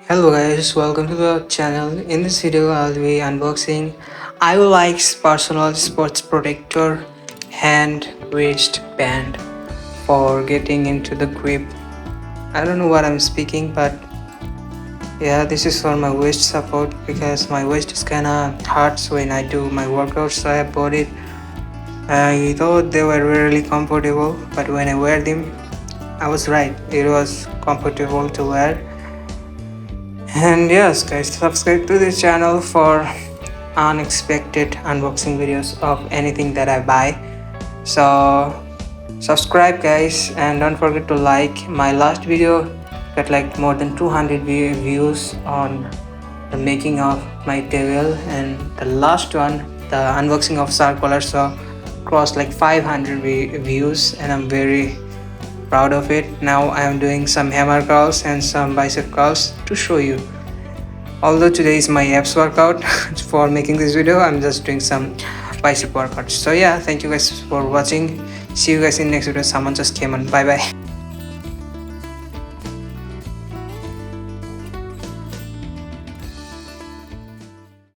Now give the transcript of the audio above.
Hello guys, welcome to the channel. In this video, I'll be unboxing Aolikes personal sports protector hand wristband for getting into the grip. I don't know what I'm speaking, but yeah, this is for my waist support because my waist is kinda hurts when I do my workouts. So I bought it. I thought they were really comfortable, but when I wear them, I was right. It was comfortable to wear. And yes, guys, subscribe to this channel for unexpected unboxing videos of anything that I buy. So subscribe, guys, and don't forget to like. My last video got like more than 200 views on the making of my table, and the last one, the unboxing of circular, so crossed like 500 views, and I'm very proud of it. Now I am doing some hammer curls and some bicep curls to show you. Although today is my abs workout, for making this video I'm just doing some bicep workouts. So yeah, thank you guys for watching. See you guys in next video. Someone just came on. Bye bye.